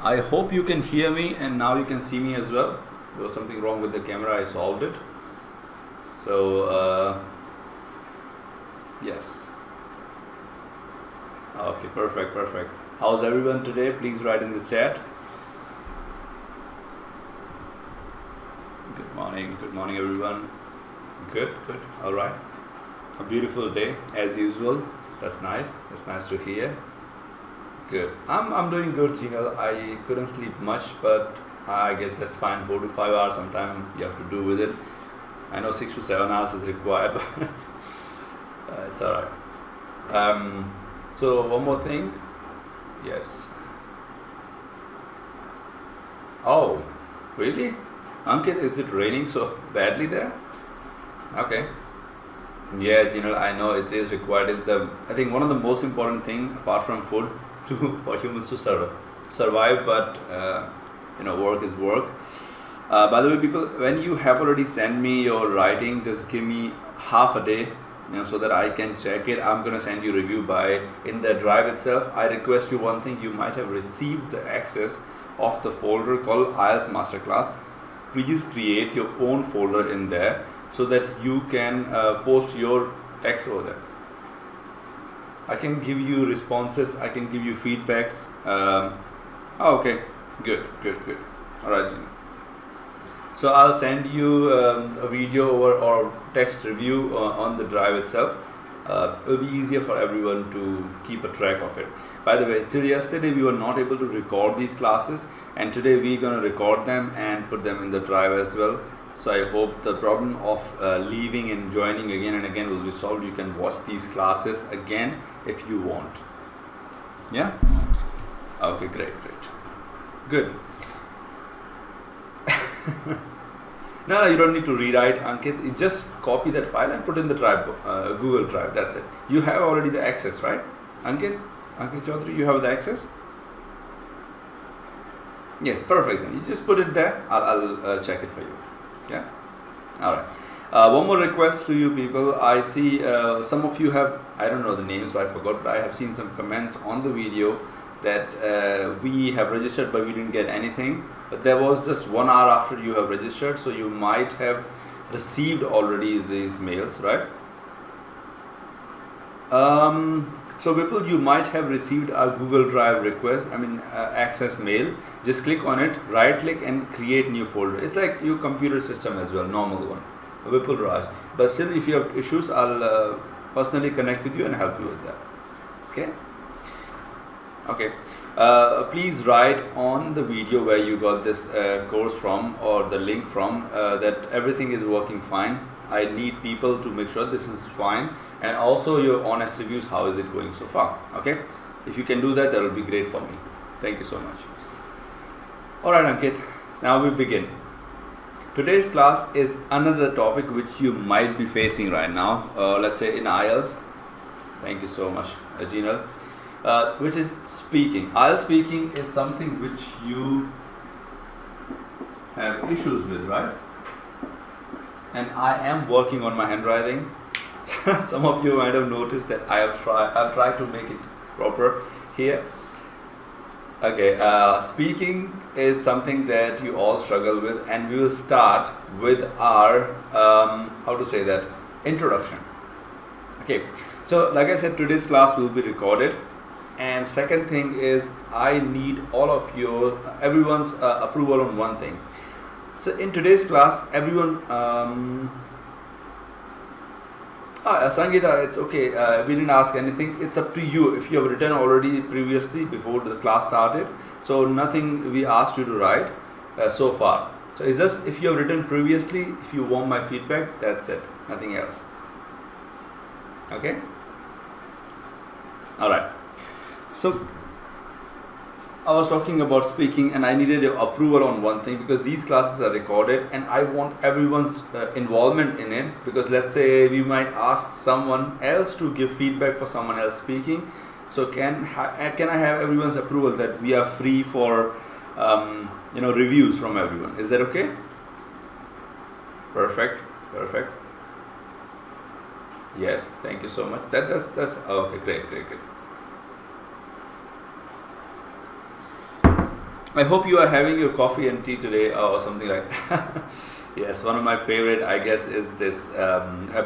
I hope you can hear me and now you can see me as well. There was something wrong with the camera, I solved it. So, yes. Okay, perfect. How's everyone today? Please write in the chat. Good morning everyone. Good, all right. A beautiful day as usual. That's nice to hear. Good. I'm doing good, Gino. I couldn't sleep much, but I guess that's fine. 4 to 5 hours sometime you have to do with it. I know 6 to 7 hours is required, but it's alright. So one more thing. Yes. Oh, really? Ankit, is it raining so badly there? Okay. Yeah, I know it is required. I think one of the most important thing apart from food for humans to survive, but work is work. By the way, people, when you have already sent me your writing, just give me half a day, so that I can check it. I'm gonna send you review in the drive itself. I request you one thing: you might have received the access of the folder called IELTS Masterclass. Please create your own folder in there so that you can post your text over there. I can give you responses, I can give you feedbacks. Okay, good. Alright, so I'll send you a video or text review on the drive itself. It will be easier for everyone to keep a track of it. By the way, till yesterday we were not able to record these classes, and today we're going to record them and put them in the drive as well. So I hope the problem of leaving and joining again and again will be solved. You can watch these classes again if you want. Yeah? Okay, great. Good. No, you don't need to rewrite, Ankit. You just copy that file and put in the drive, Google Drive. That's it. You have already the access, right? Ankit Chaudhary, you have the access? Yes, perfect. Then you just put it there. I'll check it for you. Yeah. All right. One more request to you people. I see some of you have, I don't know the names, but I forgot, but I have seen some comments on the video that we have registered but we didn't get anything. But there was just 1 hour after you have registered, so you might have received already these mails, right? So people, you might have received a Google Drive request, access mail. Just click on it, right click and create new folder. It's like your computer system as well, normal one, Vipul Raj. But still, if you have issues, I'll personally connect with you and help you with that. Okay. Please write on the video where you got this course from or the link from that everything is working fine. I need people to make sure this is fine, and also your honest reviews. How is it going so far? Okay. If you can do that, that will be great for me. Thank you so much. Alright, Ankit, now we begin. Today's class is another topic which you might be facing right now, let's say in IELTS. Thank you so much, Ajinal. Which is speaking. IELTS speaking is something which you have issues with, right? And I am working on my handwriting. Some of you might have noticed that I've tried to make it proper here. Okay, speaking is something that you all struggle with, and we will start with our introduction. Okay, so like I said, today's class will be recorded, and second thing is I need everyone's approval on one thing. So in today's class, everyone Sangeeta, it's okay. We didn't ask anything. It's up to you. If you have written already previously before the class started, so nothing we asked you to write so far. So it's just if you have written previously, if you want my feedback, that's it. Nothing else. Okay? Alright. So I was talking about speaking, and I needed your approval on one thing because these classes are recorded and I want everyone's involvement in it, because let's say we might ask someone else to give feedback for someone else speaking. So can I have everyone's approval that we are free for reviews from everyone? Is that okay? Perfect. Yes, thank you so much. That's okay. Great. I hope you are having your coffee and tea today or something like that. Yes, one of my favorite, I guess, is this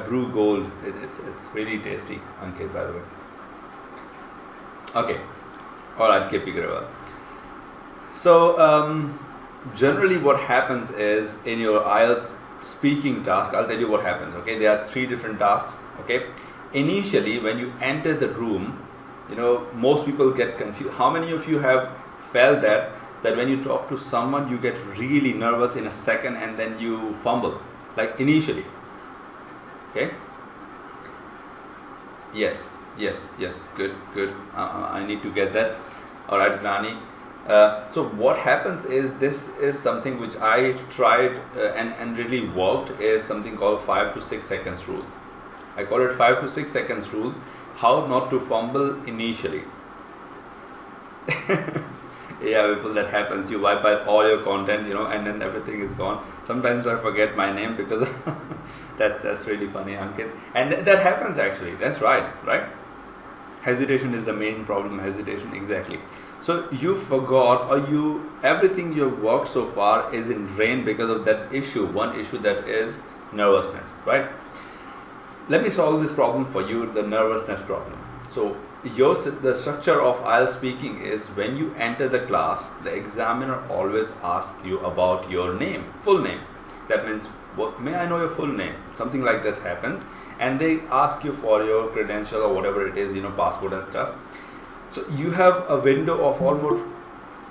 Brew Gold. It's really tasty, Ankit, by the way. Okay, all right, KP Grewal. So generally, what happens is in your IELTS speaking task, I'll tell you what happens. Okay, there are 3 different tasks. Okay, initially when you enter the room, most people get confused. How many of you have felt that when you talk to someone, you get really nervous in a second and then you fumble, like initially? Okay. Yes. Good. I need to get that. All right, Gnani. So what happens is, this is something which I tried and really worked, is something called 5 to 6 seconds rule. I call it 5 to 6 seconds rule. How not to fumble initially. Yeah, people, that happens. You wipe out all your content, and then everything is gone. Sometimes I forget my name because that's really funny, Ankit. And that happens actually. That's right? Hesitation is the main problem. Hesitation, exactly. So you forgot, or everything you've worked so far is in drain because of that issue. One issue, that is nervousness, right? Let me solve this problem for you, the nervousness problem. So the structure of IELTS speaking is, when you enter the class, the examiner always asks you about your name, full name. That means, may I know your full name? Something like this happens, and they ask you for your credential or whatever it is, passport and stuff. So you have a window of almost,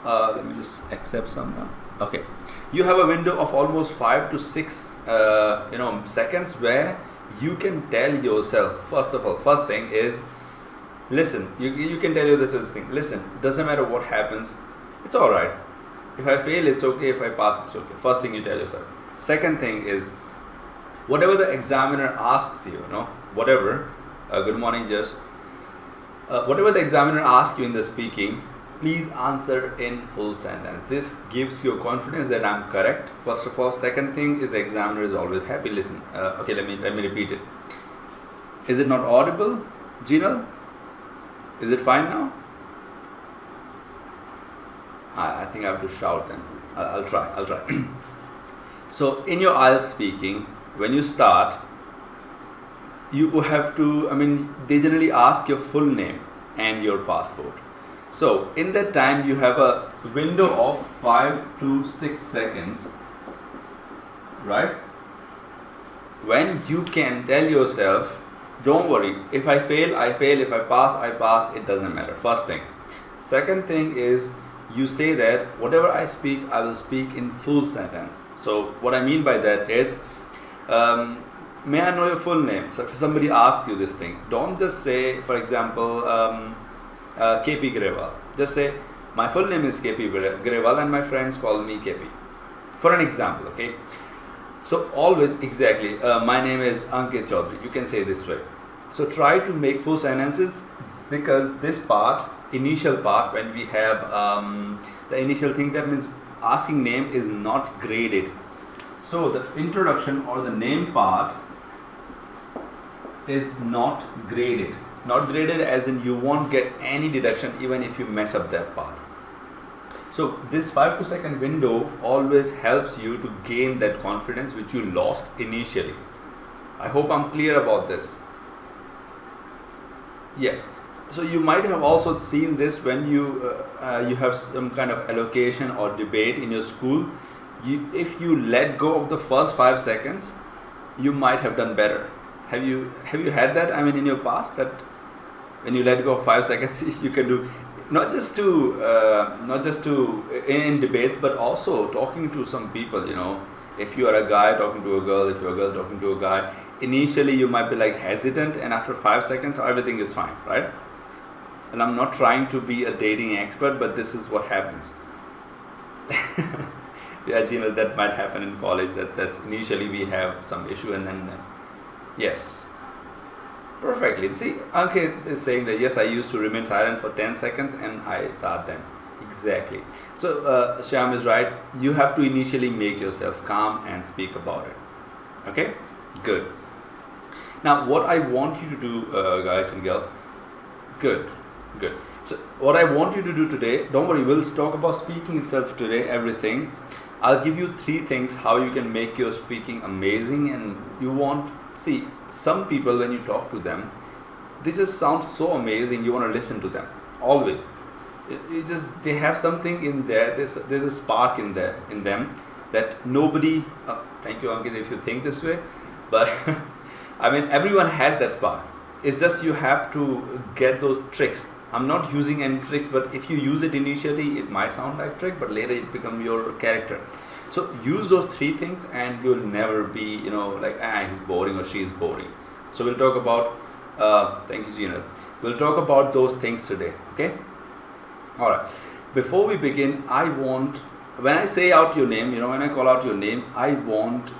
let me just accept someone. Okay, you have a window of almost 5 to 6, seconds, where you can tell yourself. First thing is, listen. You can tell you this thing. Listen, doesn't matter what happens, it's all right. If I fail, it's okay. If I pass, it's okay. First thing you tell yourself. Second thing is, whatever the examiner asks you, whatever. Good morning, Jess. Whatever the examiner asks you in the speaking, please answer in full sentence. This gives you confidence that I'm correct. First of all. Second thing is, the examiner is always happy. Listen. Okay, let me repeat it. Is it not audible, Jinal? Is it fine now? I think I have to shout then. I'll try. So in your IELTS speaking, when you start, you have to, they generally ask your full name and your passport. So in that time, you have a window of 5 to 6 seconds, right? When you can tell yourself, don't worry, if I fail, I fail. If I pass, it doesn't matter. First thing. Second thing is, you say that whatever I speak, I will speak in full sentence. So what I mean by that is, may I know your full name? So if somebody asks you this thing, don't just say, for example, KP Grewal. Just say, my full name is KP Grewal and my friends call me KP. For an example, okay? So always, exactly, my name is Ankit Chaudhary. You can say this way. So try to make full sentences, because this part, initial part, when we have the initial thing, that means asking name is not graded. So the introduction or the name part is not graded. Not graded as in you won't get any deduction even if you mess up that part. So this 5 to second window always helps you to gain that confidence which you lost initially. I hope I'm clear about this. Yes. So you might have also seen this when you have some kind of allocation or debate in your school. If you let go of the first 5 seconds, you might have done better. Have you had that? In your past, that when you let go of 5 seconds, you can do not just to in debates, but also talking to some people. If you are a guy talking to a girl, if you're a girl talking to a guy, initially you might be like hesitant, and after 5 seconds, everything is fine, right? And I'm not trying to be a dating expert, but this is what happens. Yeah, Gina, that might happen in college. That's initially we have some issue, and then yes, perfectly. See, Ankit is saying that yes, I used to remain silent for 10 seconds and I start then. Exactly. So Shyam is right. You have to initially make yourself calm and speak about it. Okay, good. Now, what I want you to do, guys and girls, good. So what I want you to do today, don't worry, we'll talk about speaking itself today, everything. I'll give you 3 things how you can make your speaking amazing. And you want, see, some people when you talk to them, they just sound so amazing, you want to listen to them always. It just, they have something in there, there's a spark in them that nobody, thank you Ankit if you think this way, but I mean everyone has that spark. It's just you have to get those tricks. I'm not using any tricks, but if you use it initially, it might sound like trick, but later it become your character. So use those 3 things and you'll never be, like, he's boring or she's boring. So we'll talk about, thank you Gina. We'll talk about those things today, okay? Alright. Before we begin, I want, when I say out your name, when I call out your name, I want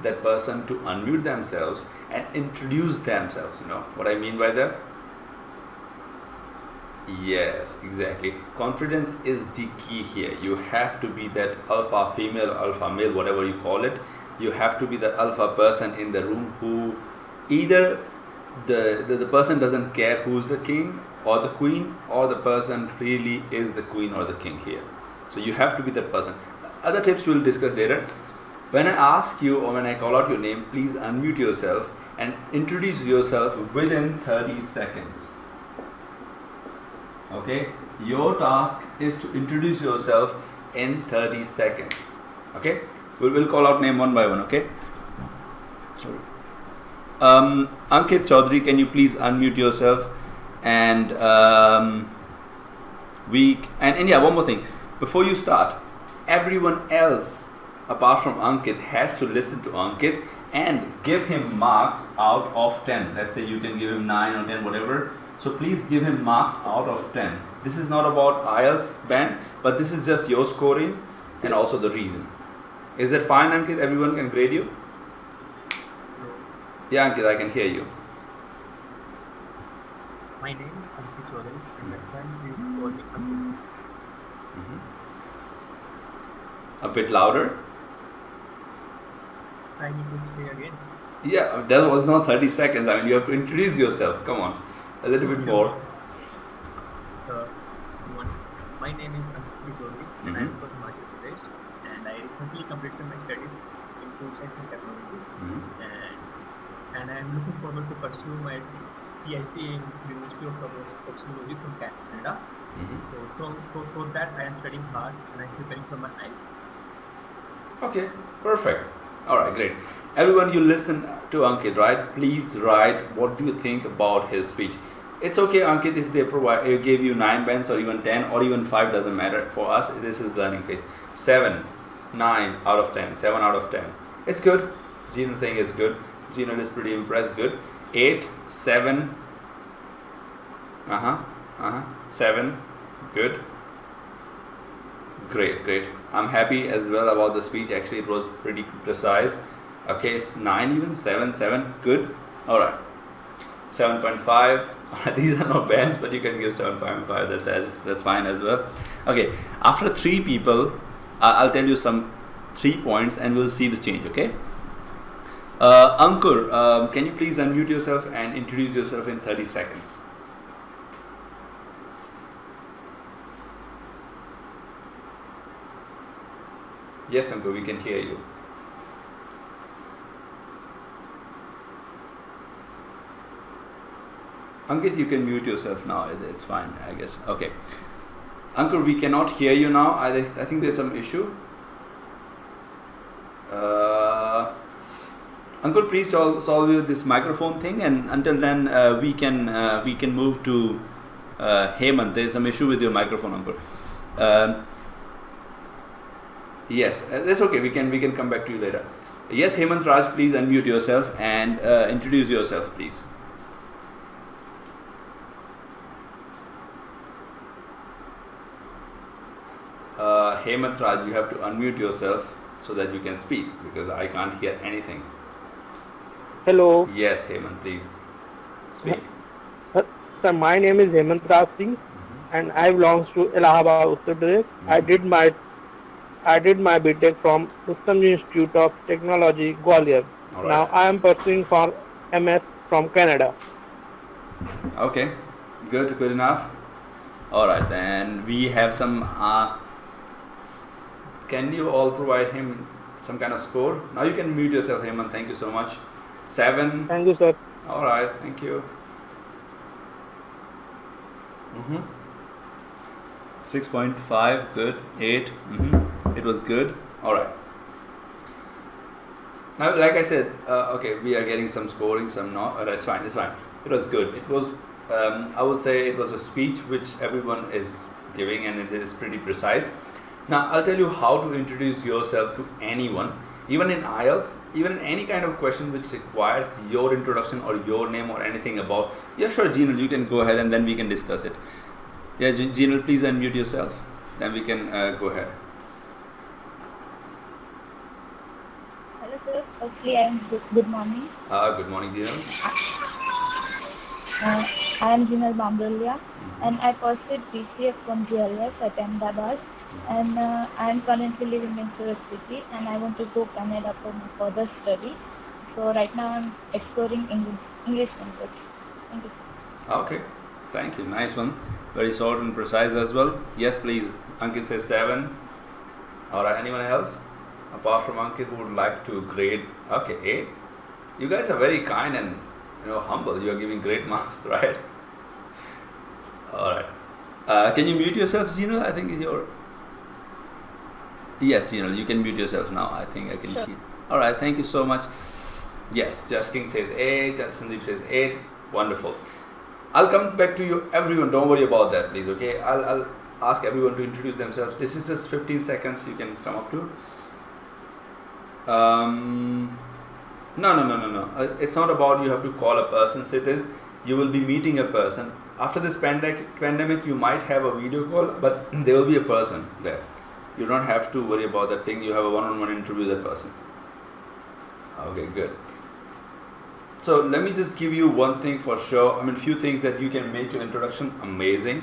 that person to unmute themselves and introduce themselves. You know what I mean by that? Yes, exactly. Confidence is the key here. You have to be that alpha female, alpha male, whatever you call it. You have to be the alpha person in the room who either the person doesn't care who's the king or the queen, or the person really is the queen or the king here. So you have to be that person. Other tips we'll discuss later. When I ask you or when I call out your name, please unmute yourself and introduce yourself within 30 seconds. Okay, your task is to introduce yourself in 30 seconds. Okay, we'll call out name one by one. Okay, sorry. Ankit Chaudhary, can you please unmute yourself? And and yeah, one more thing before you start. Everyone else apart from Ankit has to listen to Ankit and give him marks out of 10. Let's say you can give him 9 or 10, whatever. So please give him marks out of 10. This is not about IELTS band, but this is just your scoring and also the reason. Is that fine, Ankit? Everyone can grade you? Yeah, Ankit, I can hear you. My name is Ankit Chaudhary and my friend is Gauri Ankit. A bit louder? I need to say again. Yeah, that was not 30 seconds. I mean, you have to introduce yourself. Come on, a little bit more. My name is Ankit Chaudhary and I am from Himachal Pradesh, and I recently completed my studies in food science and technology, and I am looking forward to pursue my CIP in University of Technology from Canada. So for that I am studying hard and I am preparing for my IELTS. Okay, perfect. All right, great. Everyone, you listen to Ankit, right? Please write what do you think about his speech. It's okay, Ankit, if they gave you 9 bands or even 10 or even 5, doesn't matter. For us, this is learning phase. 7, 9 out of 10, 7 out of 10. It's good. Gina saying it's good. Gina is pretty impressed. Good. 8, 7. 7. Good. Great. I'm happy as well about the speech. Actually, it was pretty precise. Okay, it's 9 even, 7. Good. All right. 7.5. These are not bands, but you can give 7.5. That's fine as well. Okay. After 3 people, I'll tell you some 3 points, and we'll see the change. Okay. Ankur, can you please unmute yourself and introduce yourself in 30 seconds? Yes, Ankur, we can hear you. Ankit, you can mute yourself now. It's fine, I guess. Okay. Ankur, we cannot hear you now. I think there's some issue. Ankur, please solve this microphone thing, and until then we can move to Hemant. There's some issue with your microphone, Ankur. Yes, that's okay. We can come back to you later. Yes, Hemant Raj, please unmute yourself and introduce yourself, please. Hemant Raj, you have to unmute yourself so that you can speak, because I can't hear anything. Hello. Yes, Hemant, please speak. Sir, my name is Hemant Raj Singh, and I belong to Allahabad, Uttar Pradesh. I did my BTech from Rustom Institute of Technology, Gwalior. Right. Now I am pursuing for MS from Canada. Okay, good enough. All right, then we have some. Can you all provide him some kind of score? Now you can mute yourself, Hemant. Thank you so much. 7. Thank you, sir. All right, thank you. 6.5, good. 8, it was good. All right. Now, like I said, okay, we are getting some scoring, some not. That's fine. It's fine. It was good. It was, I would say, it was a speech which everyone is giving, and it is pretty precise. Now, I'll tell you how to introduce yourself to anyone, even in IELTS, even in any kind of question which requires your introduction or your name or anything about. Yeah, sure, Geenal, you can go ahead and then we can discuss it. Yeah, Geenal, please unmute yourself. Then we can go ahead. Hello, sir. Firstly, good morning. Good morning, Geenal. I am Jinal Bambralia, and I pursued BCF from GLS at Ahmedabad, and I am currently living in Surat City, and I want to go Canada for my further study. So right now I'm exploring English language. Thank you, sir. Okay, thank you. Nice one. Very short and precise as well. Yes, please. Ankit says 7. All right. Anyone else apart from Ankit who would like to grade? Okay, 8. You guys are very kind and humble. You are giving great marks, right? All right. Can you mute yourself, Gino? I think your. Yes, Gino, you can mute yourself now. I think I can Sure. hear. All right. Thank you so much. Yes, Just King says 8. Sandeep says 8. Wonderful. I'll come back to you, everyone. Don't worry about that, please. Okay. I'll ask everyone to introduce themselves. This is just 15 seconds. You can come up to. No. It's not about you have to call a person. Say this. You will be meeting a person. After this pandemic, you might have a video call, but there will be a person there. You don't have to worry about that thing. You have a one-on-one interview with that person. Okay, good. So let me just give you one thing for sure. Few things that you can make your introduction amazing.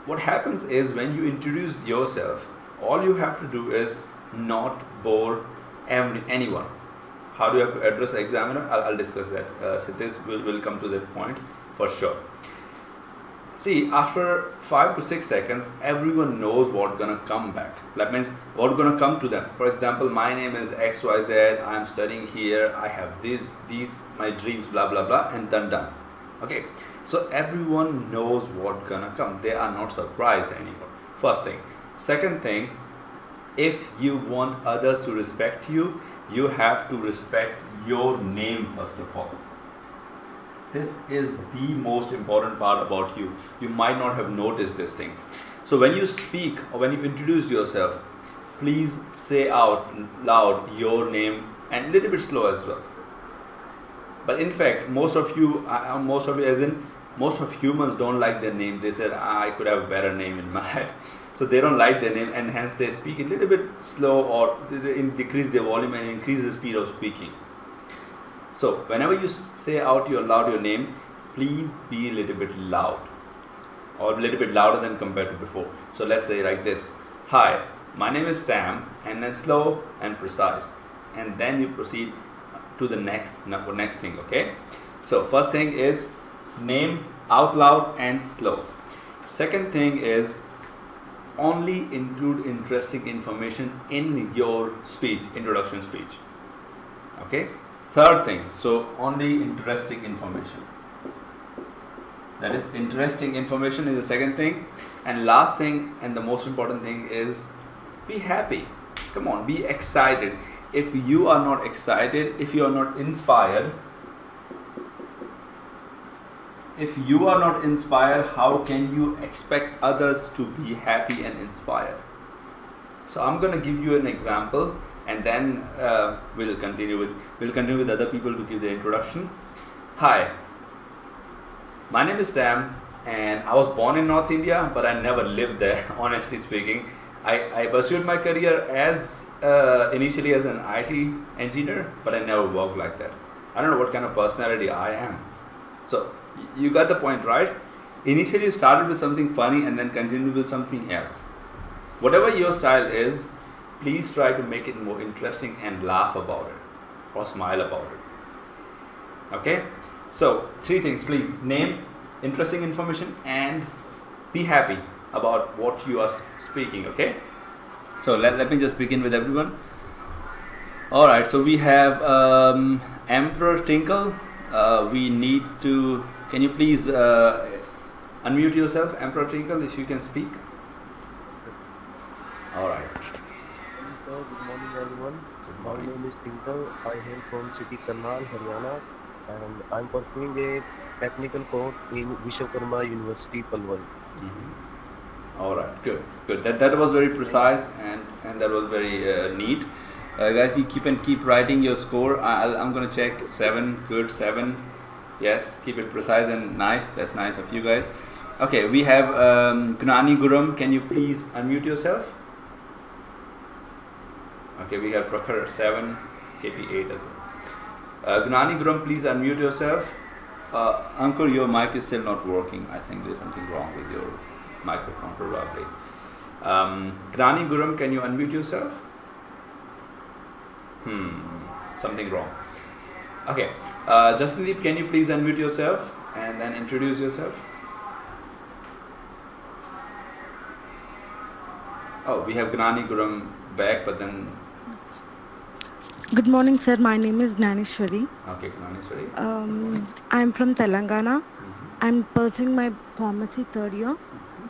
What happens is when you introduce yourself, all you have to do is not bore anyone. How do you have to address the examiner? I'll discuss that. Sitish will come to that point for sure. See, after 5 to 6 seconds, everyone knows what's gonna come back. That means what's gonna come to them. For example, my name is XYZ. I'm studying here. I have these my dreams, blah blah blah, and done. Okay, so everyone knows what's gonna come. They are not surprised anymore. First thing. Second thing, if you want others to respect you, you have to respect your name first of all. This is the most important part about you. You might not have noticed this thing. So when you speak or when you introduce yourself, please say out loud your name and a little bit slow as well. But in fact, most of humans don't like their name. They said, I could have a better name in my life. So they don't like their name, and hence they speak a little bit slow, or they decrease their volume and increase the speed of speaking. So whenever you say out loud your name, please be a little bit loud, or a little bit louder than compared to before. So let's say like this: Hi, my name is Sam, and then slow and precise, and then you proceed to the next thing. Okay. So first thing is name out loud and slow. Second thing is only include interesting information in your speech, introduction speech. Okay. Third thing, so only interesting information. That is, interesting information is the second thing. And last thing, and the most important thing, is be happy. Come on, be excited. If you are not excited, if you are not inspired, how can you expect others to be happy and inspired? So I'm going to give you an example, and then we'll continue with other people to give their introduction. Hi, my name is Sam, and I was born in North India, but I never lived there. Honestly speaking, I pursued my career as initially as an IT engineer, but I never worked like that. I don't know what kind of personality I am. So you got the point, right? Initially you started with something funny and then continued with something else. Whatever your style is, please try to make it more interesting and laugh about it or smile about it. Okay? So 3 things, please: name, interesting information, and be happy about what you are speaking, okay? So let me just begin with everyone. All right, so we have Emperor Tinkle. We need to, can you please unmute yourself, Emperor Tinkle, if you can speak? All right. Sir, good morning everyone. My name is Tinkle. I hail from city Karnal, Haryana, and I'm pursuing a technical course in Vishwakarma University, Palwal. All right, good. That was very precise and that was very neat. Guys, you keep writing your score. I'm gonna check 7. Good, 7. Yes, keep it precise and nice. That's nice of you guys. Okay, we have Gnani Guram. Can you please unmute yourself? Okay, we have Prakhar 7, KP 8 as well. Gnani Guram, please unmute yourself. Ankur, your mic is still not working. I think there's something wrong with your microphone probably. Gnani Guram, can you unmute yourself? Something wrong. Okay, Jashandeep, can you please unmute yourself and then introduce yourself? Oh, we have Gnani Guram back, but then... Good morning, sir. My name is Gnaneshwari. Okay, Gnaneshwari. I'm from Telangana. I'm pursuing my pharmacy 3rd year.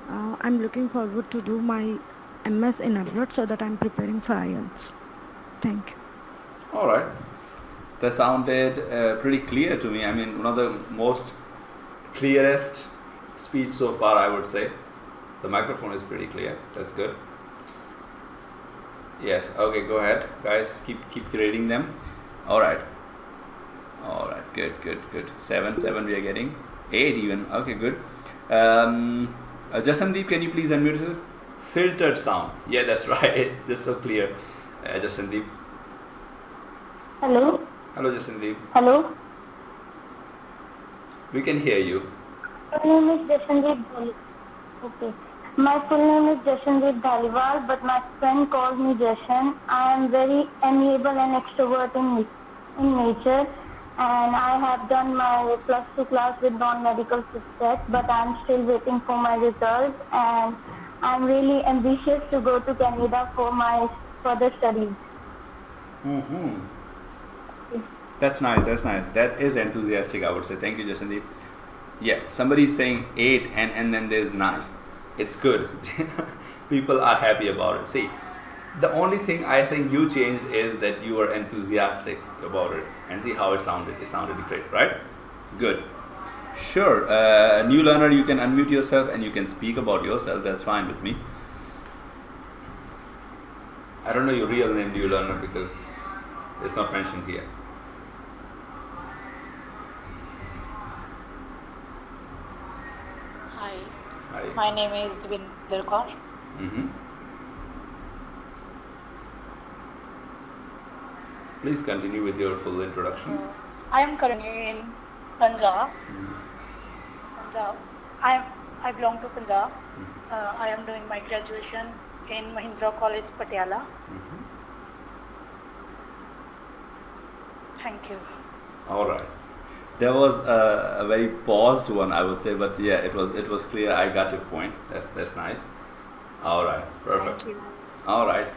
I'm looking forward to do my MS in abroad so that I'm preparing for IELTS. Thank you. All right. That sounded pretty clear to me. I mean, one of the most clearest speech so far, I would say. The microphone is pretty clear. That's good. Yes. Okay, go ahead, guys. Keep grading them. All right. Good. 7 we are getting. 8 even. Okay, good. Jashandeep, can you please unmute yourself? Filtered sound. Yeah, that's right. Just so clear. Jashandeep. Hello. Hello, Jashandeep. Hello. We can hear you. My name is Jashandeep Dhaliwal. Okay. My full name is Jashandeep Dhaliwal, but my friend calls me Jashan. I am very amiable and extrovert in nature, and I have done my +2 class with non-medical subject, but I am still waiting for my results, and I am really ambitious to go to Canada for my further studies. That's nice. That is enthusiastic, I would say. Thank you, Jashandeep. Yeah, somebody is saying 8 and then there's nice. It's good. People are happy about it. See, the only thing I think you changed is that you were enthusiastic about it. And see how it sounded. It sounded great, right? Good. Sure. New learner, you can unmute yourself and you can speak about yourself. That's fine with me. I don't know your real name, new learner, because it's not mentioned here. Hi. Hi. My name is Dvinder Kaur. Please continue with your full introduction. I am currently in Punjab. I belong to Punjab. I am doing my graduation in Mahindra College, Patiala. Thank you. All right. There was a very paused one, I would say, but yeah, it was clear. I got your point. That's nice. All right, perfect. Thank you. All right.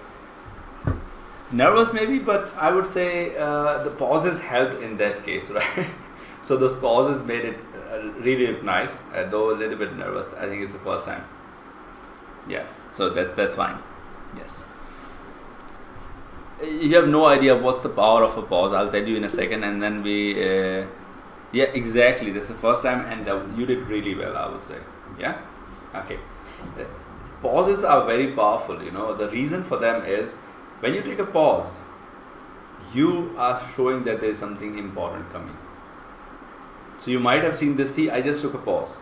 Nervous maybe, but I would say the pauses helped in that case, right? So those pauses made it really look nice, though a little bit nervous. I think it's the first time. Yeah, so that's fine. Yes. You have no idea what's the power of a pause. I'll tell you in a second, and then we. Yeah, exactly. That's the first time, and you did really well, I would say. Yeah. Okay. Pauses are very powerful. You know, the reason for them is when you take a pause, you are showing that there is something important coming. So you might have seen this. See, I just took a pause,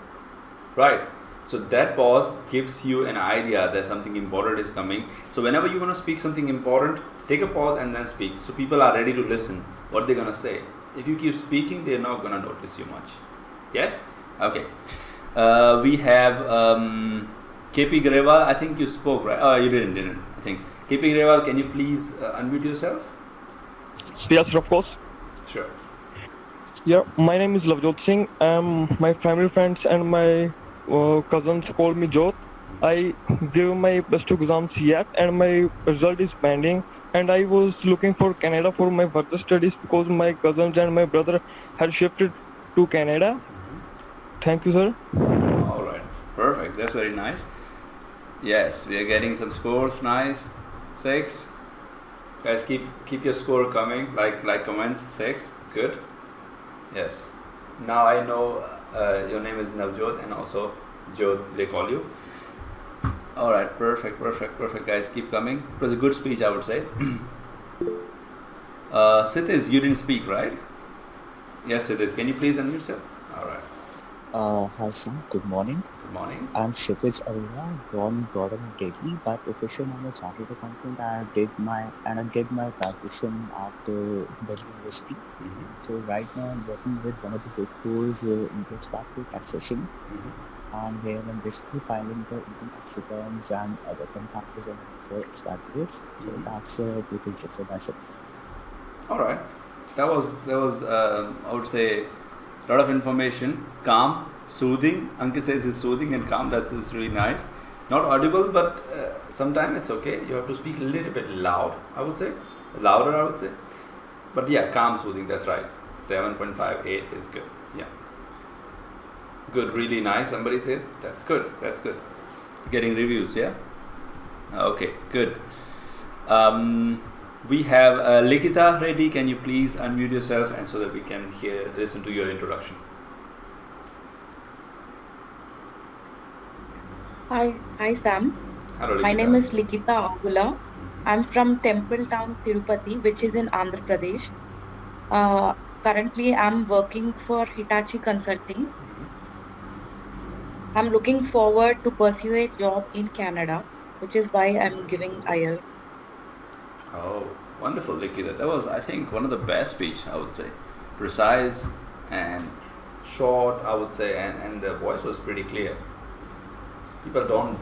right? So that pause gives you an idea that something important is coming. So whenever you want to speak something important, take a pause and then speak. So people are ready to listen what they're going to say. If you keep speaking, they're not going to notice you much. Yes? Okay. We have KP Grewal. I think you spoke, right? Oh, you didn't. I think. KP Grewal, can you please unmute yourself? Yes, of course. Sure. Yeah, my name is Lavjot Singh. My family, friends, and my cousins call me Jot. I gave my plus 2 exams yet and my result is pending, and I was looking for Canada for my further studies because my cousins and my brother had shifted to Canada. Thank you, sir. All right, perfect. That's very nice. Yes, we are getting some scores. Nice, 6. Guys, keep your score coming. Like comments. 6. Good. Yes. Now I know your name is Navjot and also Jot they call you. All right, perfect. Guys, keep coming. It was a good speech, I would say. Siddhis, you didn't speak, right? Yes, Siddhis. Can you please unmute yourself? All right. Hi, Sam. Good morning. Good morning. I'm Kshitij Arora, born and brought up in Delhi. By profession, I'm a chartered accountant. I did my graduation at Delhi University. Mm-hmm. So right now, I'm working with one of the big fours in respect to taxation. Mm-hmm. And here I'm basically filing the income tax returns and other income taxes for expatriates. So that's a beautiful job for myself. All right. That was I would say a lot of information. Calm, soothing. Ankit says it's soothing and calm. That's really nice. Not audible, but sometimes it's okay. You have to speak a little bit loud, I would say. Louder, I would say. But yeah, calm, soothing. That's right. 7.58 is good. Yeah. Good, really nice. Somebody says that's good. Getting reviews, yeah. Okay, good. We have Likita ready. Can you please unmute yourself and so that we can listen to your introduction? Hi Sam. Hello, Likita. My name is Likita Agula. I'm from Temple Town, Tirupati, which is in Andhra Pradesh. Currently, I'm working for Hitachi Consulting. I'm looking forward to pursue a job in Canada, which is why I'm giving IEL. Oh, wonderful, Likita. That was, I think, one of the best speech, I would say. Precise and short, I would say, and the voice was pretty clear. People don't,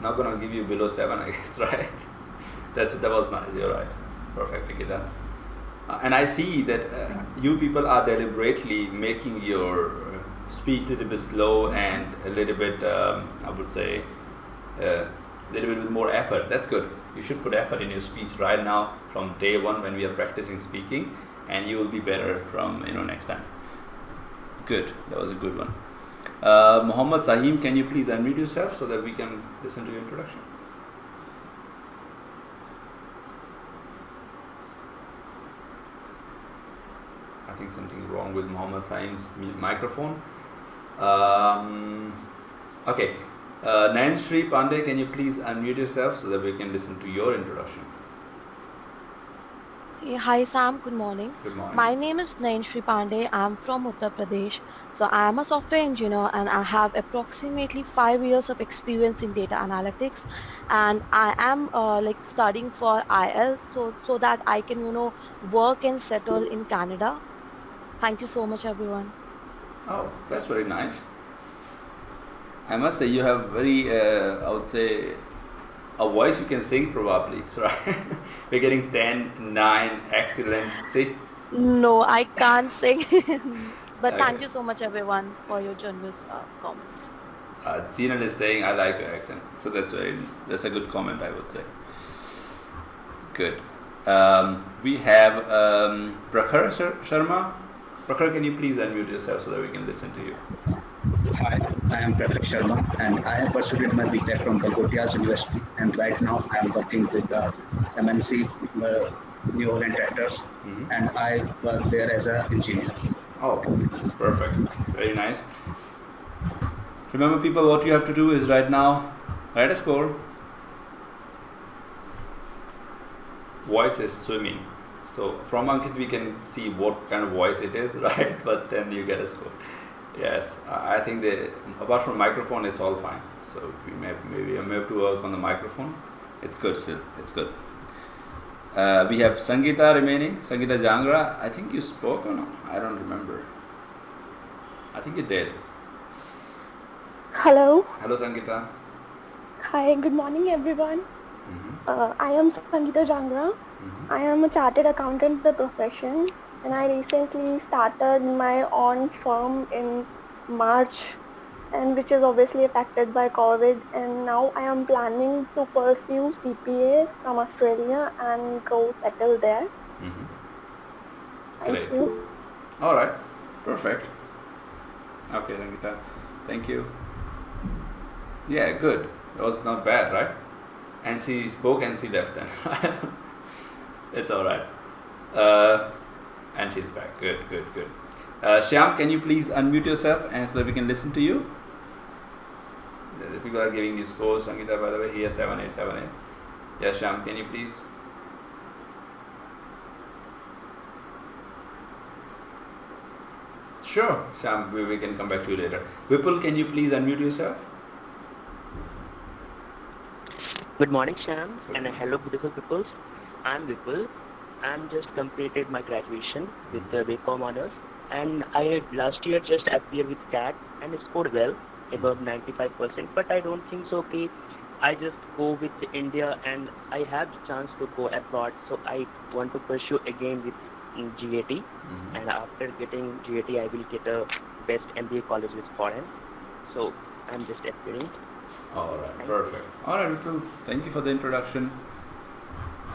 not gonna give you below 7, I guess, right? That was nice. You're right. Perfect, Likita. And I see that you people are deliberately making your speech a little bit slow and a little bit, I would say, a little bit with more effort. That's good. You should put effort in your speech right now from day one when we are practicing speaking, and you will be better from next time. Good. That was a good one. Muhammad Sahim, can you please unmute yourself so that we can listen to your introduction? I think something wrong with Muhammad Saim's microphone. Okay. Nanshree Pandey, can you please unmute yourself so that we can listen to your introduction? Hi Sam, good morning. Good morning. My name is Nainshri Pandey. I'm from Uttar Pradesh. So I am a software engineer and I have approximately 5 years of experience in data analytics, and I am studying for IELTS so that I can work and settle in Canada. Thank you so much, everyone. Oh, that's very nice. I must say you have very, I would say, a voice you can sing probably. So right? We're getting 10, 9, excellent. See? No, I can't sing. But Okay. thank you so much, everyone, for your generous comments. Jinal is saying I like your accent. So that's a good comment, I would say. Good. We have Prakhar Sharma. Prakhar, can you please unmute yourself so that we can listen to you? Hi, I am Prakhar Sharma and I have pursued my BTech from Calcutta University, and right now I am working with the MNC New Holland Tractors, and I work there as an engineer. Oh, perfect. Very nice. Remember people, what you have to do is right now, write a score. Voice is swimming. So from Ankit we can see what kind of voice it is, right? But then you get a score. Yes, I think apart from microphone, it's all fine. So maybe I may have to work on the microphone. It's good still. It's good. We have Sangeeta remaining. Sangeeta Jangra. I think you spoke or no? I don't remember. I think you did. Hello. Hello, Sangeeta. Hi, good morning everyone. I am Sangeeta Jangra. I am a chartered accountant by profession, and I recently started my own firm in March and which is obviously affected by COVID. And now I am planning to pursue CPA from Australia and go settle there. Thank Great. you. All right. Perfect. Okay, Sangeeta. Thank you. Yeah, good. That was not bad, right? And she spoke and she left then. It's all right. And she's back. Good. Shyam, can you please unmute yourself and so that we can listen to you? The people are giving you scores. Sangeeta, by the way, here 7878. Yeah, Shyam, can you please? Sure, Shyam, we can come back to you later. Vipul, can you please unmute yourself? Good morning, Sham, and hello, beautiful peoples. I'm Vipul. I'm just completed my graduation with the BCom honors, and I last year just appeared with CAT and scored well, above 95%. But I don't think so. Okay, I just go with India, and I have the chance to go abroad. So I want to pursue again with GAT, and after getting GAT, I will get a best MBA college with foreign. So I'm just appearing. All right, perfect. All right, Vipul, thank you for the introduction.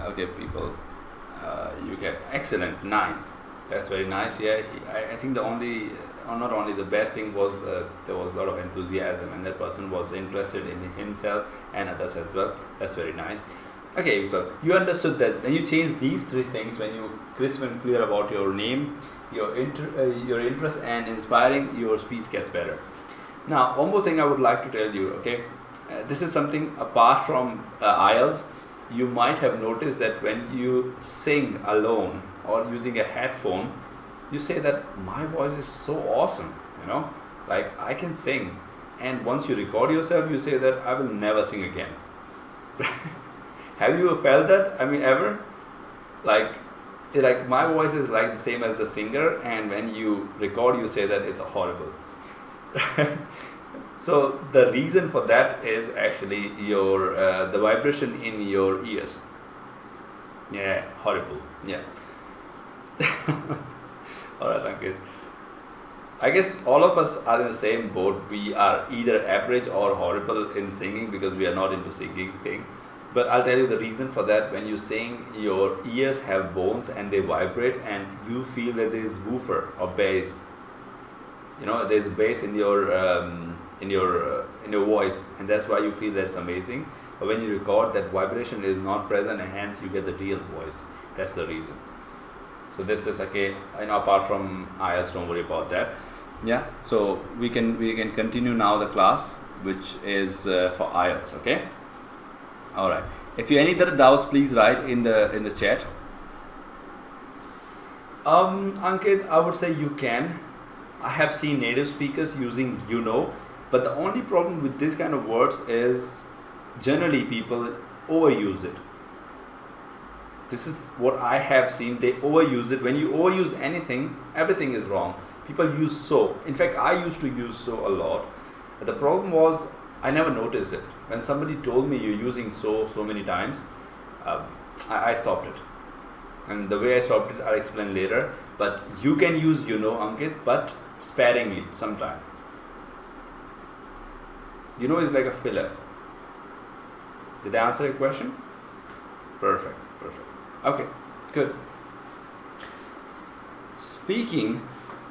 Okay, people, you get excellent 9. That's very nice. Yeah, I think the only, or not only, the best thing was there was a lot of enthusiasm, and that person was interested in himself and others as well. That's very nice. Okay, Vipul, you understood that when you change these 3 things, when you crisp and clear about your name, your interest and inspiring, your speech gets better. Now, one more thing I would like to tell you, okay, this is something apart from IELTS. You might have noticed that when you sing alone or using a headphone, you say that my voice is so awesome, like I can sing. And once you record yourself, you say that I will never sing again. Have you felt that? I mean, ever? Like my voice is like the same as the singer, and when you record, you say that it's horrible. So the reason for that is actually your the vibration in your ears. Yeah, horrible. Yeah. All right, Ankit. I guess all of us are in the same boat. We are either average or horrible in singing because we are not into singing thing. But I'll tell you the reason for that. When you sing, your ears have bones and they vibrate, and you feel that there is woofer or bass. There's bass in your voice, and that's why you feel that's amazing. But when you record, that vibration is not present, and hence you get the real voice. That's the reason. So this is okay. Apart from IELTS, don't worry about that. Yeah. So we can continue now the class, which is for IELTS. Okay. All right. If you any other doubts, please write in the chat. Ankit, I would say you can. I have seen native speakers using but the only problem with this kind of words is generally people overuse it. This is what I have seen. They overuse it. When you overuse anything, everything is wrong. People use so. In fact, I used to use so a lot. But the problem was I never noticed it. When somebody told me you're using so many times, I stopped it. And the way I stopped it, I'll explain later. But you can use Ankit, but sparingly sometime. Is like a filler. Did I answer your question? Perfect. Okay, good. Speaking,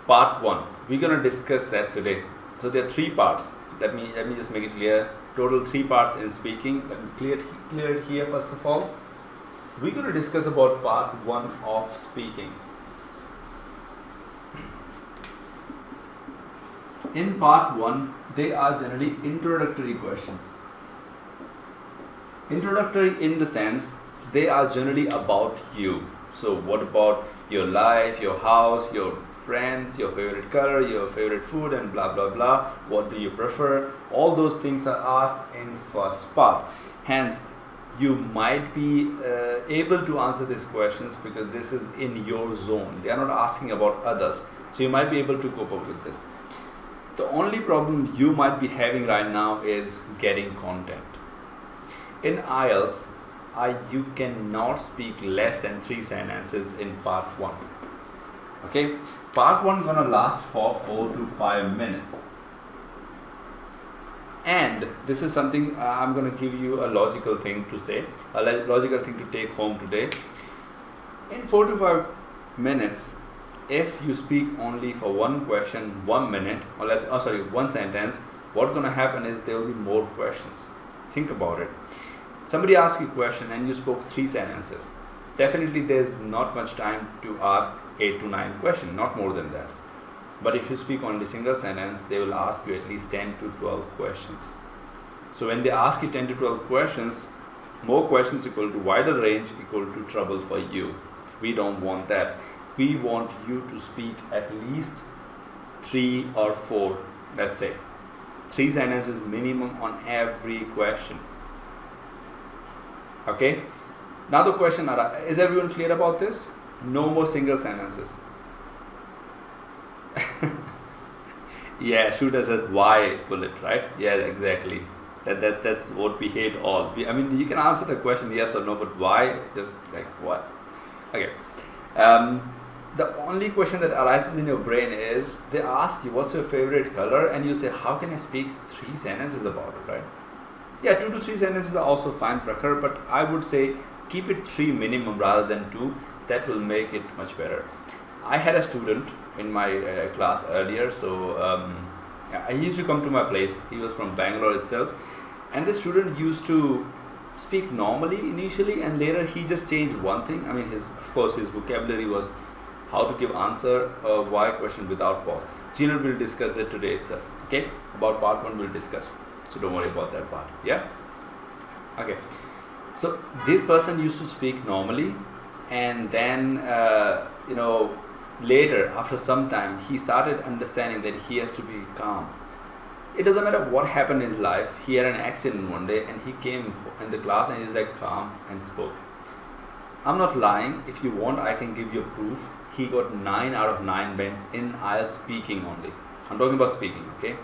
part 1. We're gonna discuss that today. So there are 3 parts. Let me just make it clear. Total 3 parts in speaking. Let me clear it here first of all. We're gonna discuss about part 1 of speaking. In part 1, they are generally introductory questions. Introductory in the sense, they are generally about you. So what about your life, your house, your friends, your favorite color, your favorite food, and blah blah blah. What do you prefer? All those things are asked in first part. Hence, you might be able to answer these questions because this is in your zone. They are not asking about others. So you might be able to cope up with this. The only problem you might be having right now is getting content. In IELTS, you cannot speak less than 3 sentences in part 1. Okay, part 1 gonna last for 4 to 5 minutes. And this is something I'm going to give you a logical thing to say, a logical thing to take home today. In 45 minutes, if you speak only for one question, 1 minute, or one sentence, what's going to happen is there will be more questions. Think about it. Somebody asks you a question and you spoke 3 sentences. Definitely there's not much time to ask 8 to 9 questions, not more than that. But if you speak only single sentence, they will ask you at least 10 to 12 questions. So when they ask you 10 to 12 questions, more questions equal to wider range equal to trouble for you. We don't want that. We want you to speak at least 3 or 4, let's say. 3 sentences minimum on every question. Okay? Now the question, is everyone clear about this? No more single sentences. Yeah, shooter said why bullet, right? Yeah, exactly. That's what we hate all. I mean, you can answer the question yes or no, but why? Just like what? Okay. The only question that arises in your brain is they ask you what's your favorite color, and you say how can I speak 3 sentences about it, right? Yeah, 2 to 3 sentences are also fine, Prakhar, but I would say keep it 3 minimum rather than 2. That will make it much better. I had a student in my class earlier, so he used to come to my place. He was from Bangalore itself, and the student used to speak normally initially, and later he just changed one thing. I mean, his vocabulary was how to give answer why question without pause. Gina will discuss it today itself. Okay, about part 1 we'll discuss, so don't worry about that part. Yeah. Okay. So this person used to speak normally, and then later, after some time, he started understanding that he has to be calm. It doesn't matter what happened in his life. He had an accident one day and he came in the class and he was like calm and spoke. I'm not lying. If you want, I can give you proof. He got 9 out of 9 bends in IELTS speaking only. I'm talking about speaking, okay?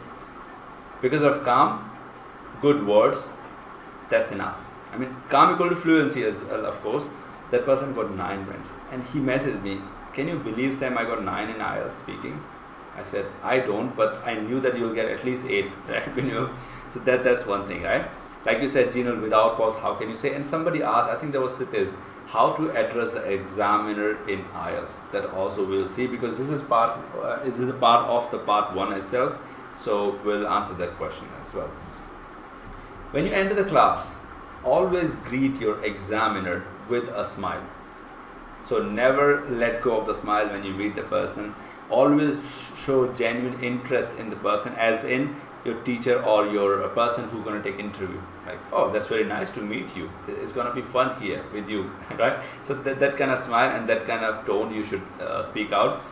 Because of calm, good words, that's enough. I mean, calm equal to fluency as well, of course. That person got 9 bends. And he messaged me, can you believe, Sam, I got 9 in IELTS speaking? I said, I don't, but I knew that you'll get at least 8, right? So that's one thing, right? Like you said, Gino, without pause, how can you say? And somebody asked, I think there was Sitish, how to address the examiner in IELTS. That also we'll see, because this is a part of the part 1 itself. So we'll answer that question as well. When you enter the class, always greet your examiner with a smile. So never let go of the smile when you meet the person. Always show genuine interest in the person, as in your teacher or your person who's going to take interview. Like, oh, that's very nice to meet you. It's going to be fun here with you, right? So that kind of smile and that kind of tone you should speak out.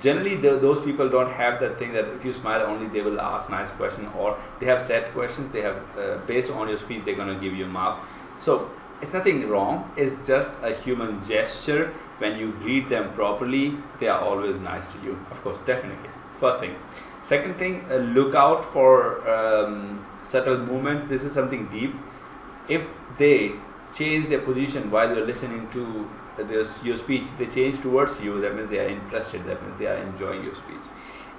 Generally, those people don't have that thing that if you smile only, they will ask nice question, or they have set questions. They have based on your speech, they're going to give you marks. So it's nothing wrong. It's just a human gesture. When you greet them properly, they are always nice to you. Of course, definitely. First thing. Second thing, look out for subtle movement. This is something deep. If they change their position while you're listening to your speech, they change towards you, that means they are interested, that means they are enjoying your speech.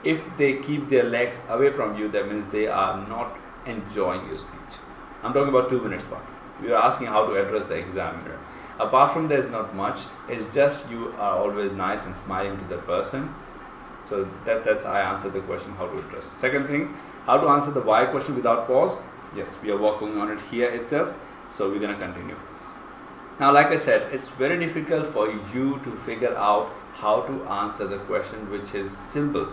If they keep their legs away from you, that means they are not enjoying your speech. I'm talking about 2 minutes part. We are asking how to address the examiner. Apart from there's not much. It's just you are always nice and smiling to the person. So that's I answered the question how to address. Second thing, how to answer the why question without pause. Yes, we are working on it here itself. So we're going to continue. Now, like I said, it's very difficult for you to figure out how to answer the question, which is simple.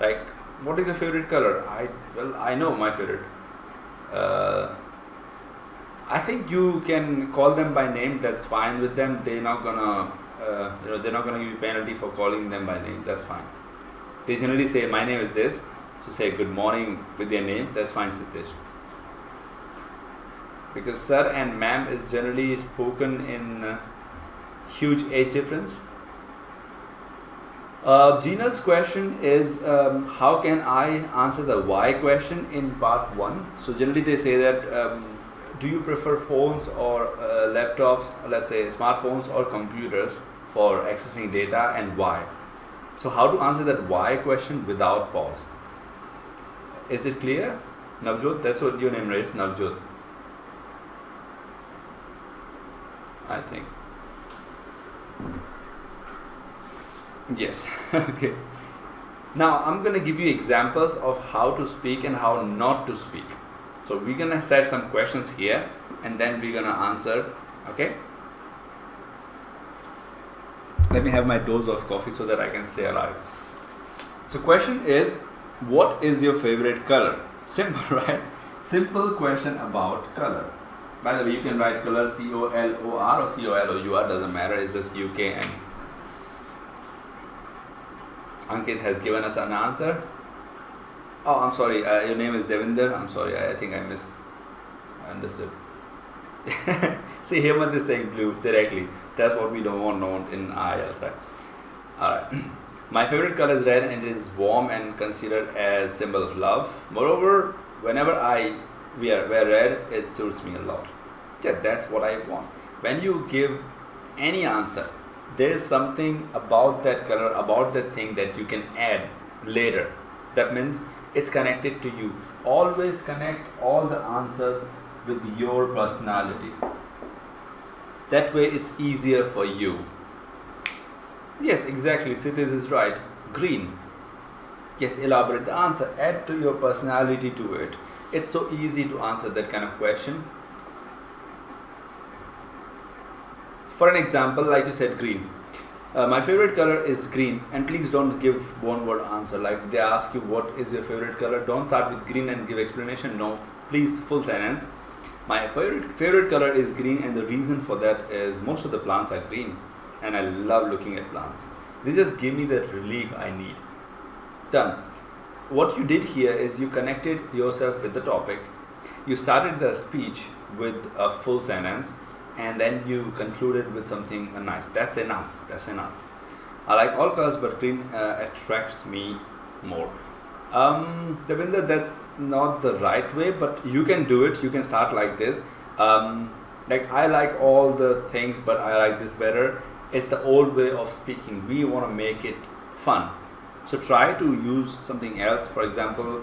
Like, what is your favorite color? I know my favorite. I think you can call them by name. That's fine with them. They're not gonna, they're not gonna give you penalty for calling them by name. That's fine. They generally say, "My name is this." So say good morning with their name. That's fine, Sitish. Because sir and ma'am is generally spoken in huge age difference. Gina's question is, how can I answer the why question in part 1? So generally they say that, do you prefer phones or laptops, let's say smartphones or computers for accessing data, and why? So how to answer that why question without pause? Is it clear? Navjot, that's what your name is, Navjot. I think. Yes. Okay. Now I'm gonna give you examples of how to speak and how not to speak. So we're gonna set some questions here and then we're gonna answer. Okay. Let me have my dose of coffee so that I can stay alive. So question is, what is your favorite color? Simple, right? Simple question about color. By the way, you can write color C-O-L-O-R or C-O-L-O-U-R, doesn't matter, it's just UK. And Ankit has given us an answer. Oh, I'm sorry, your name is Devinder. I'm sorry, I think I misunderstood. See, Hemant is saying blue directly. That's what we don't want in IELTS, right? Alright. My favorite color is red and it is warm and considered as symbol of love. Moreover, whenever I wear red, it suits me a lot. Yeah, that's what I want. When you give any answer, there is something about that color, about that thing that you can add later. That means it's connected to you. Always connect all the answers with your personality. That way it's easier for you. Yes, exactly. Siddhis is right. Green. Yes, elaborate the answer. Add to your personality to it. It's so easy to answer that kind of question. For an example, like you said, green. My favorite color is green, and please don't give one word answer. Like they ask you what is your favorite color, don't start with green and give explanation. No, please, full sentence. My favorite color is green, and the reason for that is most of the plants are green and I love looking at plants. They just give me that relief I need. Done. What you did here is you connected yourself with the topic. You started the speech with a full sentence and then you concluded with something nice. That's enough. That's enough. I like all colors, but green attracts me more. Devinder, that's not the right way, but you can do it. You can start like this. Like I like all the things, but I like this better. It's the old way of speaking. We want to make it fun. So try to use something else. For example,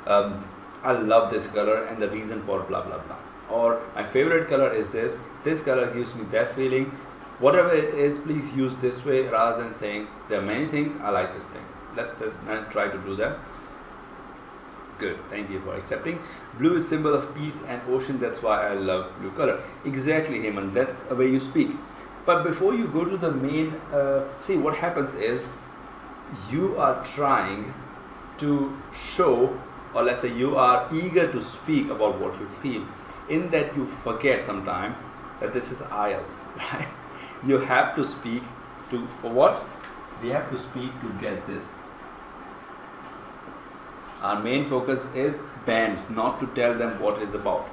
I love this color and the reason for blah blah blah. Or my favorite color is this. This color gives me that feeling. Whatever it is, please use this way rather than saying there are many things, I like this thing. Let's just try to do that. Good, thank you for accepting. Blue is symbol of peace and ocean, that's why I love blue color. Exactly, Hemant, that's the way you speak. But before you go to the main, see what happens is you are trying to show, or let's say you are eager to speak about what you feel. In that you forget sometimes that this is IELTS, right? You have to speak to, for what? We have to speak to get this. Our main focus is bands, not to tell them what it's about.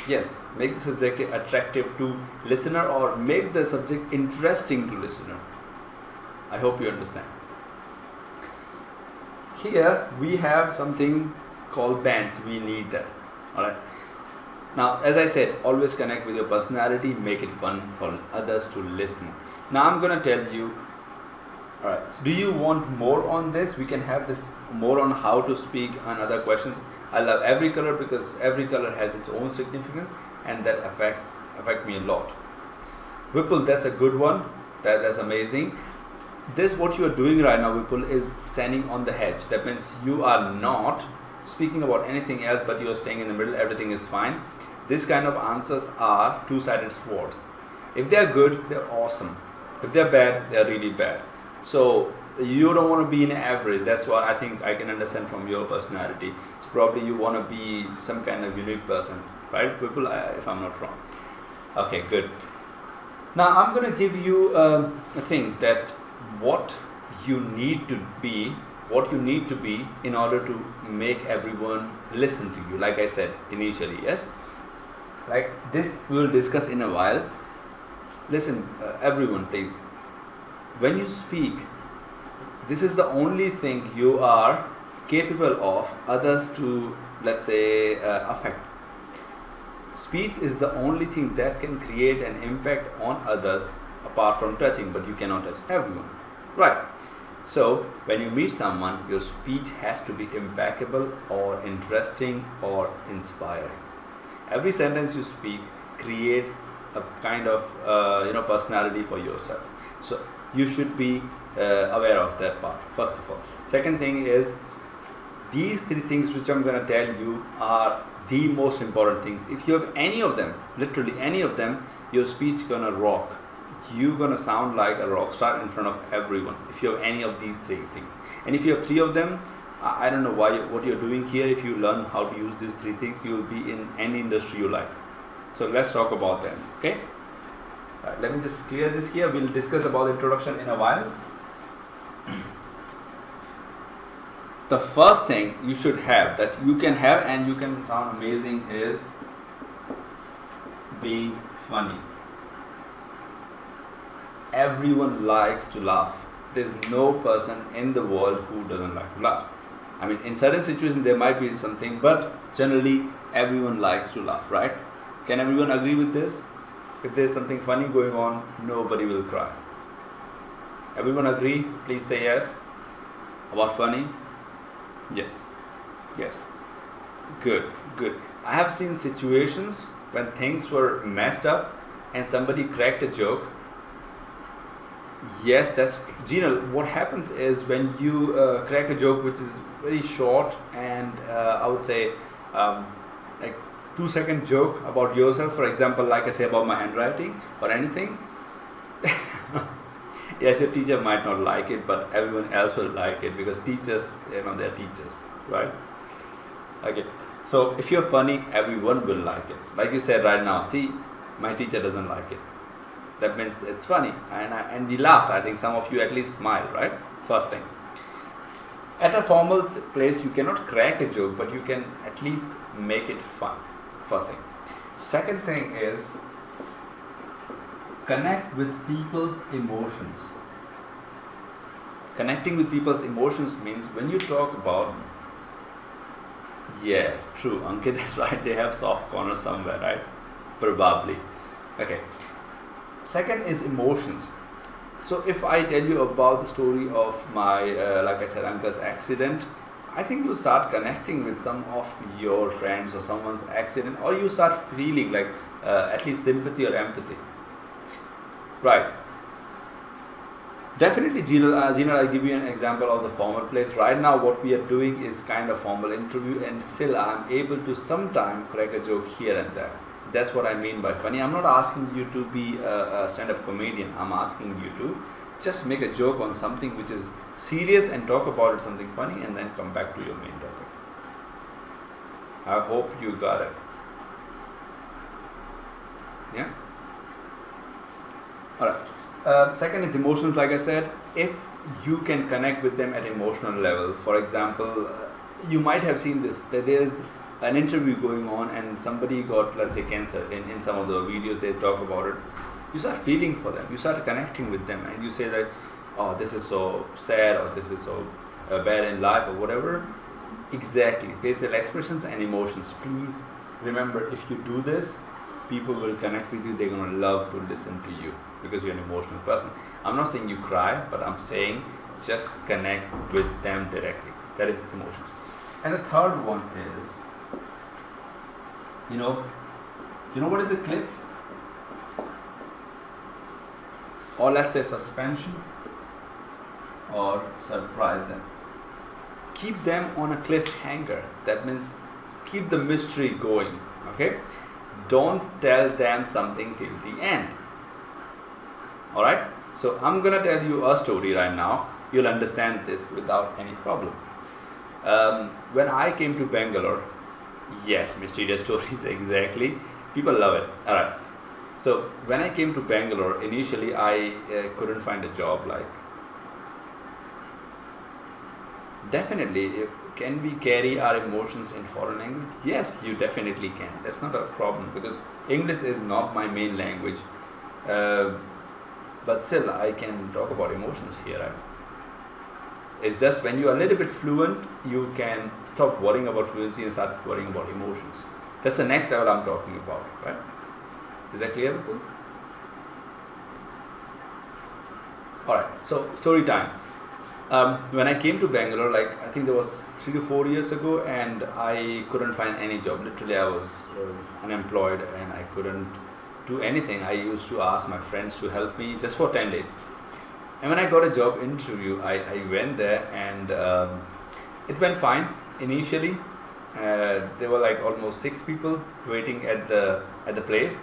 Yes, make the subject attractive to listener or make the subject interesting to listener. I hope you understand. Here we have something called bands. We need that. Alright. Now, as I said, always connect with your personality, make it fun for others to listen. Now I'm gonna tell you, alright, so do you want more on this? We can have this more on how to speak and other questions. I love every color because every color has its own significance and that affect me a lot. Vipul, that's a good one. That's amazing. This what you are doing right now, Vipul, is standing on the hedge. That means you are not speaking about anything else, but you are staying in the middle. Everything is fine. This kind of answers are two-sided swords. If they are good, they're awesome. If they're bad, they're really bad. So you don't want to be in average. That's what I think I can understand from your personality. So probably you want to be some kind of unique person, right, people? If I'm not wrong. Okay, good. Now I'm going to give you a thing that what you need to be in order to make everyone listen to you. Like I said initially, yes. Like this, we will discuss in a while. Listen, everyone, please. When you speak, this is the only thing you are capable of others to, let's say, affect. Speech is the only thing that can create an impact on others apart from touching, but you cannot touch everyone. Right. So when you meet someone, your speech has to be impeccable or interesting or inspiring. Every sentence you speak creates a kind of personality for yourself. So you should be aware of that part, first of all. Second thing is, these three things which I'm going to tell you are the most important things. If you have any of them, literally any of them, your speech gonna rock. You're gonna sound like a rock star in front of everyone if you have any of these three things. And if you have three of them, I don't know what you're doing here. If you learn how to use these three things, you will be in any industry you like. So let's talk about them. Okay, let me just clear this here. We'll discuss about the introduction in a while. The first thing you should have, that you can have and you can sound amazing, is being funny. Everyone likes to laugh. There's no person in the world who doesn't like to laugh. I mean, in certain situations there might be something, but generally everyone likes to laugh, right? Can everyone agree with this? If there's something funny going on, nobody will cry. Everyone agree? Please say yes. About funny? Yes. Yes. Good. Good. I have seen situations when things were messed up and somebody cracked a joke. Yes, that's Gino. What happens is when you crack a joke which is very short and I would say like 2-second joke about yourself, for example, like I say about my handwriting or anything. Yes, your teacher might not like it, but everyone else will like it because teachers, they're teachers, right? Okay, so if you're funny, everyone will like it. Like you said right now, see, my teacher doesn't like it. That means it's funny, and we laughed. I think some of you at least smiled, right? First thing. At a formal place, you cannot crack a joke, but you can at least make it fun. First thing. Second thing is, connect with people's emotions. Connecting with people's emotions means when you talk about, yes, true, Ankit is right, they have soft corners somewhere, right? Probably. Okay. Second is emotions. So if I tell you about the story of my, like I said, uncle's accident, I think you start connecting with some of your friends or someone's accident, or you start feeling like at least sympathy or empathy. Right. Definitely, Gino, I'll give you an example of the formal place. Right now, what we are doing is kind of formal interview, and still I'm able to sometime crack a joke here and there. That's what I mean by funny. I'm not asking you to be a stand-up comedian. I'm asking you to just make a joke on something which is serious and talk about it, something funny, and then come back to your main topic. I hope you got it. Yeah? Alright. Second is emotions, like I said. If you can connect with them at emotional level, for example, you might have seen this, that there's an interview going on and somebody got, let's say, cancer. In some of the videos they talk about it. You start feeling for them, you start connecting with them, and you say that, oh, this is so sad, or this is so bad in life, or whatever. Exactly. Facial expressions and emotions. Please remember, if you do this, people will connect with you. They're going to love to listen to you because you're an emotional person. I'm not saying you cry, but I'm saying just connect with them directly. That is emotions. And the third one is, you know what is a cliff? Or let's say suspension, or surprise them. Keep them on a cliffhanger. That means keep the mystery going. Okay? Don't tell them something till the end. Alright? So I'm gonna tell you a story right now. You'll understand this without any problem. When I came to Bangalore, yes, mysterious stories, exactly. People love it. Alright. So when I came to Bangalore, initially I couldn't find a job. Like, definitely, can we carry our emotions in foreign language? Yes, you definitely can. That's not a problem because English is not my main language. But still, I can talk about emotions here. Right? It's just when you are a little bit fluent, you can stop worrying about fluency and start worrying about emotions. That's the next level I'm talking about, right? Is that clear? Alright, so story time. when I came to Bangalore, like I think there was 3 to 4 years ago, and I couldn't find any job. Literally, I was unemployed and I couldn't do anything. I used to ask my friends to help me just for 10 days. And when I got a job interview, I went there, and it went fine initially. There were like almost 6 people waiting at the place,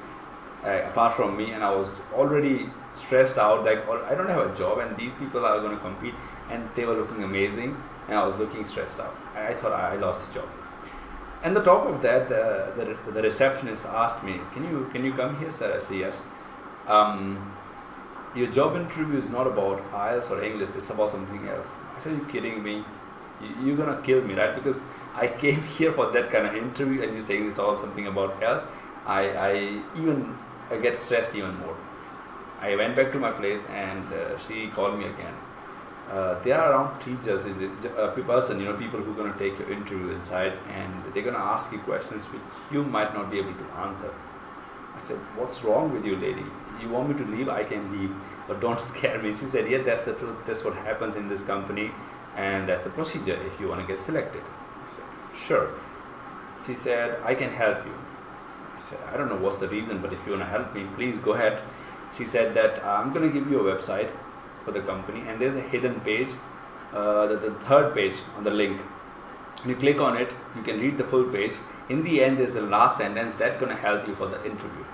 apart from me, and I was already stressed out, like, I don't have a job and these people are going to compete, and they were looking amazing and I was looking stressed out. I thought I lost the job. And the top of that, the receptionist asked me, can you come here, sir? I said, yes. Your job interview is not about IELTS or English, it's about something else. I said, are you kidding me? You're gonna kill me, right? Because I came here for that kind of interview and you're saying it's all something about else. I get stressed even more. I went back to my place, and she called me again. There are around 3 judges, people who are going to take your interview inside, and they're going to ask you questions which you might not be able to answer. I said, what's wrong with you, lady? You want me to leave? I can leave, but don't scare me. She said, yeah, that's the truth. That's what happens in this company, and that's the procedure if you want to get selected. I said, sure. She said, I can help you. I said, I don't know what's the reason, but if you want to help me, please go ahead. She said that I'm going to give you a website for the company, and there's a hidden page, the third page on the link. You click on it, you can read the full page. In the end, there's the last sentence that's going to help you for the interview.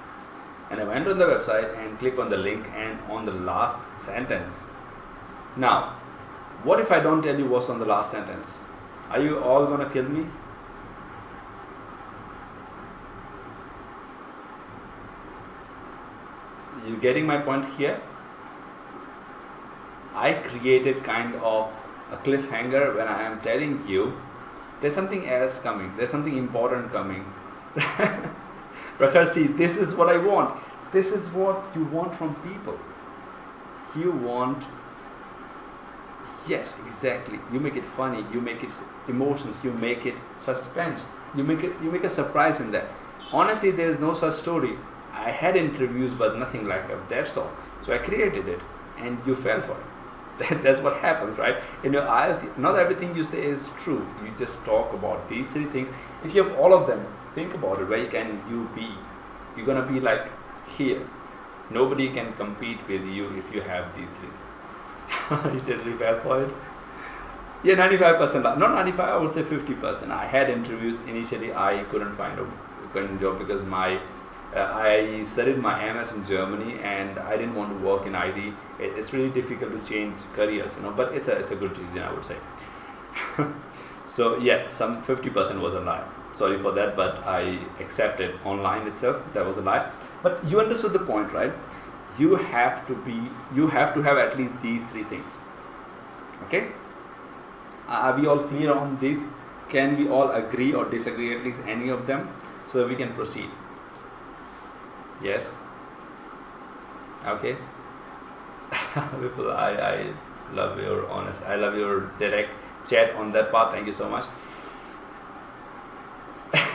And I went on the website and click on the link and on the last sentence. Now, what if I don't tell you what's on the last sentence? Are you all going to kill me? You getting my point here? I created kind of a cliffhanger when I am telling you there's something else coming, there's something important coming. Prakash, see, this is what I want. This is what you want from people. You want, yes, exactly. You make it funny, you make it emotions, you make it suspense, you make a surprise in that. Honestly, there's no such story. I had interviews, but nothing like that. That's all. So I created it, and you fell for it. That's what happens, right? In your eyes, not everything you say is true. You just talk about these 3 things. If you have all of them, think about it. Where can you be? You're gonna be like here. Nobody can compete with you if you have these 3. You totally fell for it. Yeah, 95%. Not 95. I would say 50%. I had interviews initially. I couldn't find a job because I studied my MS in Germany, and I didn't want to work in IT. It's really difficult to change careers, but it's a good reason, I would say. So yeah, some 50% was a lie. Sorry for that, but I accepted online itself. That was a lie. But you understood the point, right? You have to have at least these 3 things. Okay? Are we all clear on this? Can we all agree or disagree at least any of them so that we can proceed? Yes. Okay. People, I love your honest. I love your direct chat on that part. Thank you so much.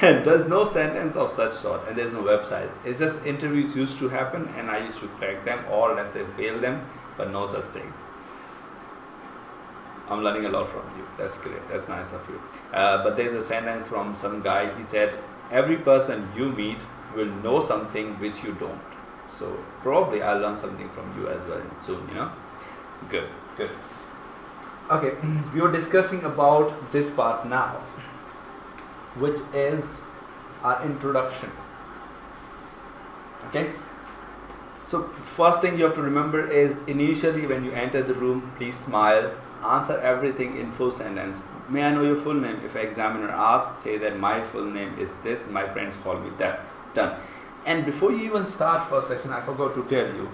There's no sentence of such sort, and there's no website. It's just interviews used to happen, and I used to crack them, or let's say fail them, but no such things. I'm learning a lot from you. That's great. That's nice of you. But there's a sentence from some guy. He said, every person you meet will know something which you don't. So probably I'll learn something from you as well soon, Good. Okay, we were discussing about this part now, which is our introduction. Okay, so first thing you have to remember is initially when you enter the room, please smile, answer everything in full sentence. May I know your full name? If an examiner asks, say that my full name is this, my friends call me that. Done. And before you even start first section, I forgot to tell you,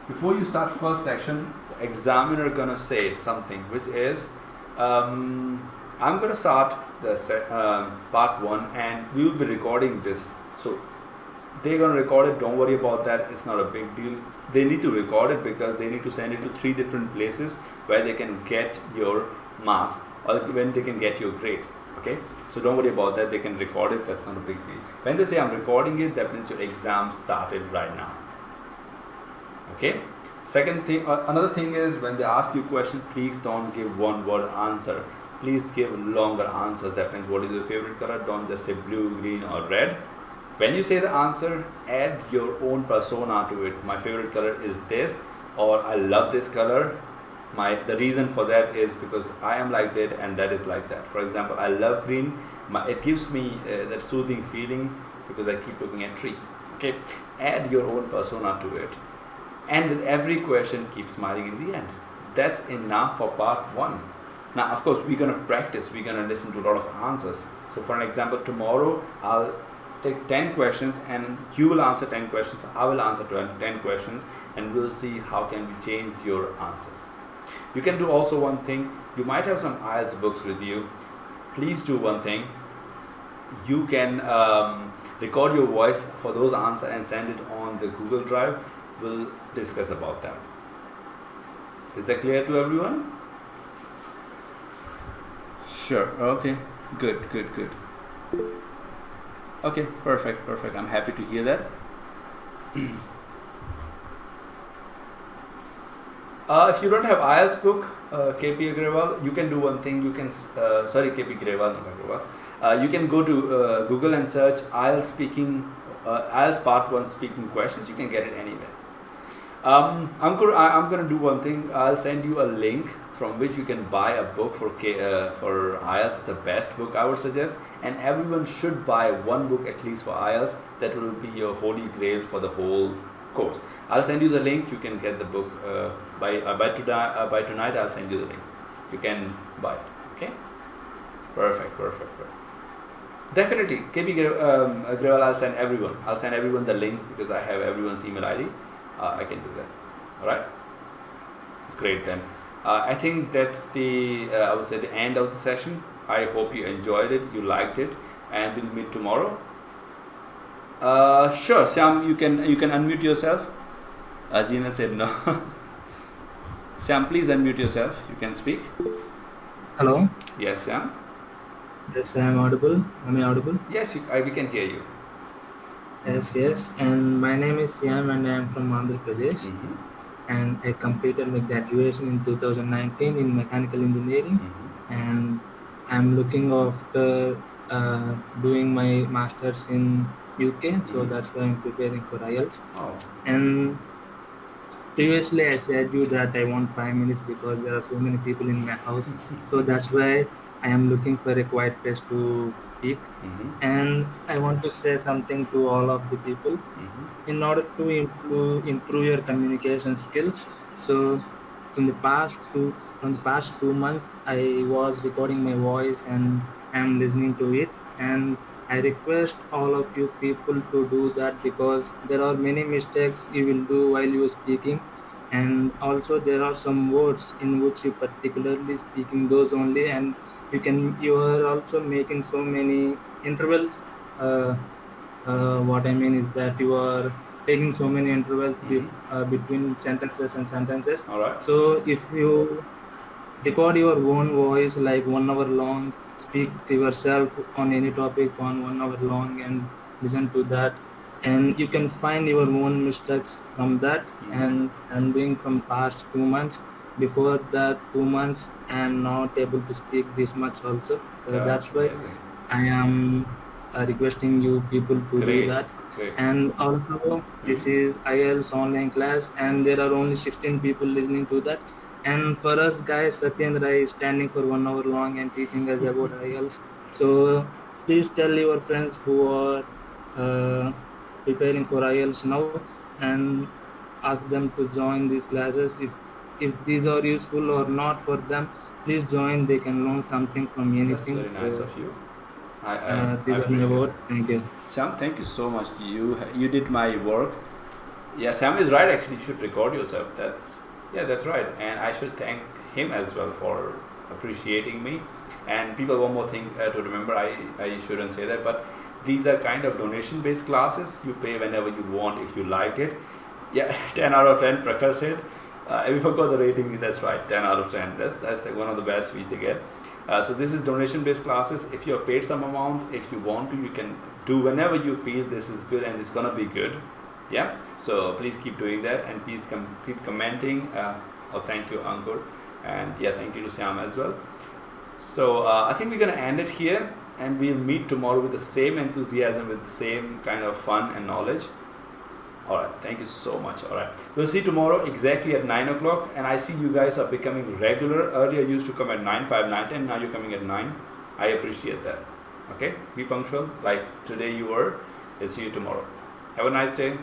before you start first section, the examiner gonna say something, which is I'm gonna start the part 1, and we will be recording this. So they're gonna record it. Don't worry about that. It's not a big deal. They need to record it because they need to send it to 3 different places where they can get your marks, or when they can get your grades. Okay, so don't worry about that. They can record it. That's not a big deal. When they say I'm recording it, that means your exam started right now. Okay, Second thing, another thing is when they ask you question, please don't give one word answer. Please give longer answers. That means what is your favorite color? Don't just say blue, green or red. When you say the answer, add your own persona to it. My favorite color is this, or I love this color. The reason for that is because I am like that and that is like that. For example, I love green. It gives me that soothing feeling because I keep looking at trees. Okay, add your own persona to it. And with every question, keep smiling in the end. That's enough for part 1. Now, of course, we're going to practice. We're going to listen to a lot of answers. So for an example, tomorrow, I'll take 10 questions and you will answer 10 questions. I will answer 10 questions and we'll see how can we change your answers. You can do also one thing. You might have some IELTS books with you. Please do one thing. You can record your voice for those answers and send it on the Google Drive. We'll discuss about that. Is that clear to everyone? Sure. Okay. Good. Okay. Perfect. I'm happy to hear that. If you don't have IELTS book, KP Agrawal, you can do one thing. You can KP Agrawal, not Agrawal. You can go to Google and search IELTS Part 1 speaking questions. You can get it anywhere. I'm going to do one thing. I'll send you a link from which you can buy a book for IELTS. It's the best book I would suggest, and everyone should buy one book at least for IELTS. That will be your holy grail for the whole course. I'll send you the link. You can get the book by tonight. I'll send you the link. You can buy it. Okay. Perfect. Definitely, KP Agrawal. I'll send everyone the link because I have everyone's email ID. I can do that. All right. Great then. I think that's I would say the end of the session. I hope you enjoyed it, you liked it, and we'll meet tomorrow. Sure, Syam, you can unmute yourself. Ajina said no. Syam, please unmute yourself. You can speak. Hello. Yes, Syam. Yes, I am audible. Am I audible? Yes, we can hear you. Yes. And my name is Syam and I am from Andhra Pradesh. Mm-hmm. And I completed my graduation in 2019 in mechanical engineering. Mm-hmm. And I'm looking after doing my masters in UK. So that's why I'm preparing for IELTS. Oh. And previously I said you that I want 5 minutes because there are so many people in my house. So that's why I am looking for a quiet place to speak. Mm-hmm. And I want to say something to all of the people. Mm-hmm. In order to improve your communication skills. So from the past 2 months, I was recording my voice and I am listening to it. And I request all of you people to do that because there are many mistakes you will do while you are speaking. And also there are some words in which you particularly speaking those only, and you are also making so many intervals. What I mean is that you are taking so many intervals between sentences and sentences. All right. So if you record your own voice like 1 hour long, speak to yourself on any topic on 1 hour long and listen to that, and you can find your own mistakes from that. And I'm doing from past 2 months. Before that 2 months I am not able to speak this much also. So that's why amazing. I am requesting you people to Great. do that. Great. And also this is IELTS online class and there are only 16 people listening to that. And for us guys, Satyendra is standing for 1 hour long and teaching us about IELTS. So please tell your friends who are preparing for IELTS now and ask them to join these classes. If these are useful or not for them, please join. They can learn something from anything. That's very nice of you. This is my word. Thank you. Sam, thank you so much. You did my work. Yeah, Sam is right. Actually, you should record yourself. That's right. And I should thank him as well for appreciating me. And people, one more thing to remember. I shouldn't say that, but these are kind of donation-based classes. You pay whenever you want if you like it. Yeah, 10 out of 10. Prakhar said. We forgot the rating. That's right, 10 out of 10. That's like one of the best which they get. So this is donation-based classes. If you are paid some amount, if you want to, you can do whenever you feel this is good and it's gonna be good. Yeah, so please keep doing that, and please keep commenting. Thank you, Ankur, and yeah, thank you to Syam as well. So I think we're gonna end it here, and we'll meet tomorrow with the same enthusiasm, with the same kind of fun and knowledge. Alright, thank you so much. Alright, we'll see tomorrow exactly at 9 o'clock, and I see you guys are becoming regular. Earlier you used to come at 9, 5, 9, 10, now you're coming at 9. I appreciate that. Okay, be punctual like today you were. We'll see you tomorrow. Have a nice day.